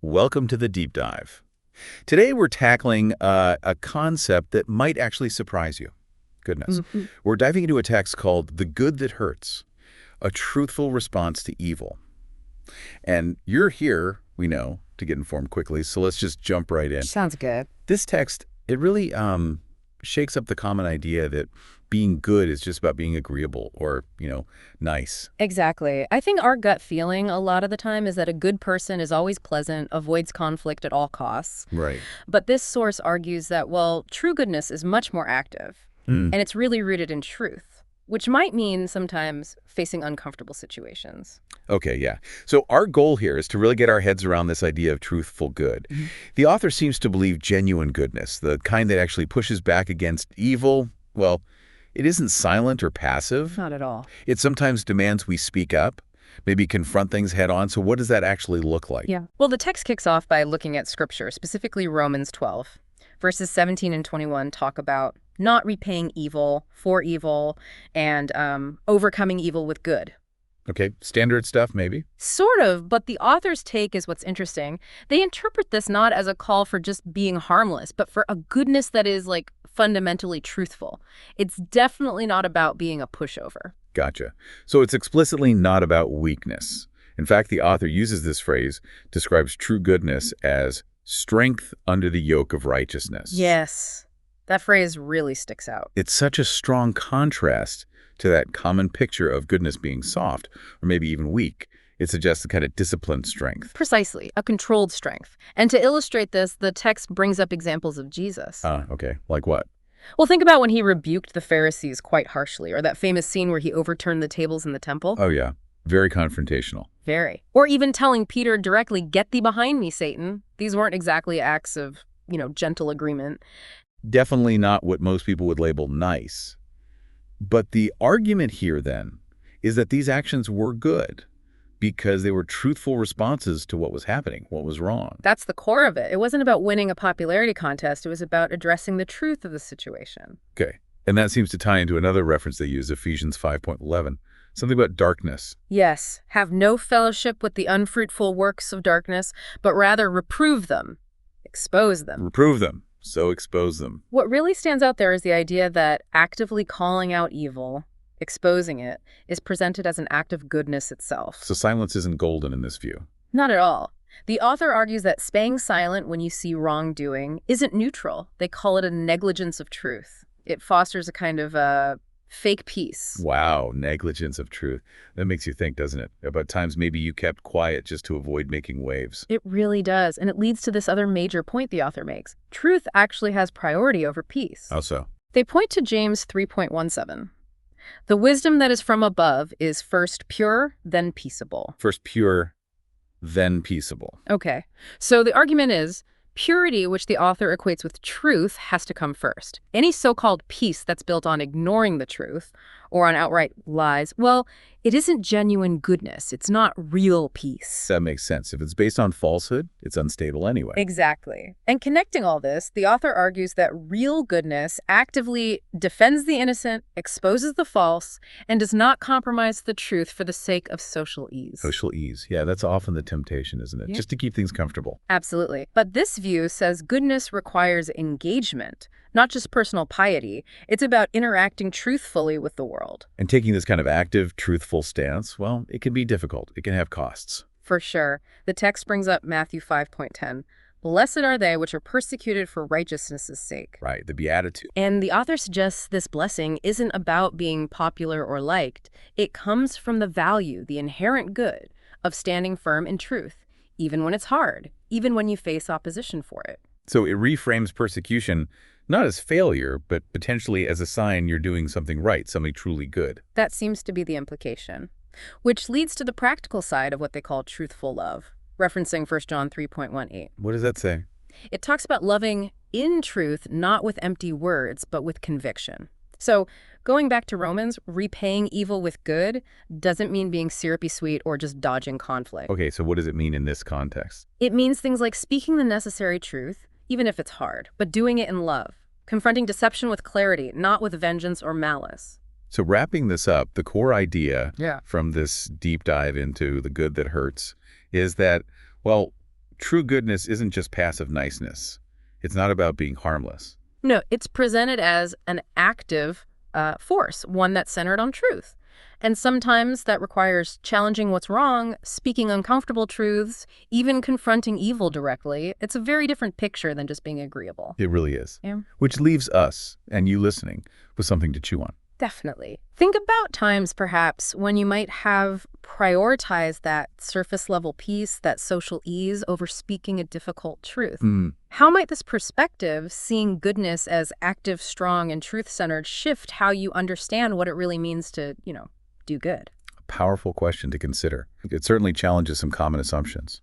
Welcome to the deep dive. Today we're tackling a concept that might actually surprise you. Goodness. Mhm. We're diving into a text called The Good That Hurts, a truthful response to evil. And you're here, we know, to get informed quickly, so let's just jump right in. Sounds good. This text, it really shakes up the common idea that being good is just about being agreeable or, nice. Exactly. I think our gut feeling a lot of the time is that a good person is always pleasant, avoids conflict at all costs. Right. But this source argues that, well, true goodness is much more active, Mm. and it's really rooted in truth, which might mean sometimes facing uncomfortable situations. Okay, yeah. So our goal here is to really get our heads around this idea of truthful good. Mhm. The author seems to believe genuine goodness, the kind that actually pushes back against evil. Well, it isn't silent or passive. Not at all. It sometimes demands we speak up, maybe confront things head on. So what does that actually look like? Yeah. Well, the text kicks off by looking at Scripture, specifically Romans 12. Verses 17 and 21 talk about not repaying evil for evil and overcoming evil with good. Okay, standard stuff maybe. Sort of, but the author's take is what's interesting. They interpret this not as a call for just being harmless, but for a goodness that is, like, fundamentally truthful. It's definitely not about being a pushover. Gotcha. So it's explicitly not about weakness. In fact, the author uses this phrase, describes true goodness as strength under the yoke of righteousness. Yes, that phrase really sticks out. It's such a strong contrast to that common picture of goodness being soft, or maybe even weak. It suggests a kind of disciplined strength. Precisely, a controlled strength. And to illustrate this, the text brings up examples of Jesus. Okay. Like what? Well, think about when he rebuked the Pharisees quite harshly, or that famous scene where he overturned the tables in the temple. Oh, yeah. Very confrontational. Very. Or even telling Peter directly, "Get thee behind me, Satan." These weren't exactly acts of, gentle agreement. Definitely not what most people would label nice. But the argument here, then, is that these actions were good because they were truthful responses to what was happening, what was wrong. That's the core of it. It wasn't about winning a popularity contest. It was about addressing the truth of the situation. Okay. And that seems to tie into another reference they use, Ephesians 5:11, something about darkness. Yes, have no fellowship with the unfruitful works of darkness, but rather reprove them, expose them. Reprove them, so expose them. What really stands out there is the idea that actively calling out evil, exposing it, is presented as an act of goodness itself. So silence isn't golden in this view. Not at all. The author argues that staying silent when you see wrongdoing isn't neutral. They call it a negligence of truth. It fosters a kind of fake peace. Wow, negligence of truth. That makes you think, doesn't it? About times maybe you kept quiet just to avoid making waves. It really does, and it leads to this other major point the author makes. Truth actually has priority over peace. How so? They point to James 3.17. The wisdom that is from above is first pure, then peaceable. First pure, then peaceable. Okay, so the argument is purity, which the author equates with truth, has to come first. Any so-called peace that's built on ignoring the truth or on outright lies, well, it isn't genuine goodness. It's not real peace. That makes sense. If it's based on falsehood, it's unstable anyway. Exactly. And connecting all this, the author argues that real goodness actively defends the innocent, exposes the false, and does not compromise the truth for the sake of social ease. Social ease. Yeah, that's often the temptation, isn't it? Yeah. Just to keep things comfortable. Absolutely. But this view says goodness requires engagement, not just personal piety. It's about interacting truthfully with the world. And taking this kind of active, truthful stance, well, it can be difficult. It can have costs. For sure. The text brings up Matthew 5.10. Blessed are they which are persecuted for righteousness' sake. Right, the beatitude. And the author suggests this blessing isn't about being popular or liked. It comes from the value, the inherent good, of standing firm in truth, even when it's hard, even when you face opposition for it. So it reframes persecution not as failure, but potentially as a sign you're doing something right, something truly good. That seems to be the implication, which leads to the practical side of what they call truthful love, referencing 1 John 3.18. What does that say? It talks about loving in truth, not with empty words, but with conviction. So going back to Romans, repaying evil with good doesn't mean being syrupy sweet or just dodging conflict. Okay, so what does it mean in this context? It means things like speaking the necessary truth, even if it's hard, but doing it in love. Confronting deception with clarity, not with vengeance or malice. So wrapping this up, the core idea Yeah. from this deep dive into the good that hurts is that, well, true goodness isn't just passive niceness. It's not about being harmless. No, it's presented as an active force, one that's centered on truth. And sometimes that requires challenging what's wrong, speaking uncomfortable truths, even confronting evil directly. It's a very different picture than just being agreeable. It really is. Yeah. Which leaves us, and you listening, with something to chew on. Definitely. Think about times, perhaps, when you might have prioritized that surface-level peace, that social ease, over speaking a difficult truth. How might this perspective, seeing goodness as active, strong, and truth-centered, shift how you understand what it really means to, do good? A powerful question to consider. It certainly challenges some common assumptions.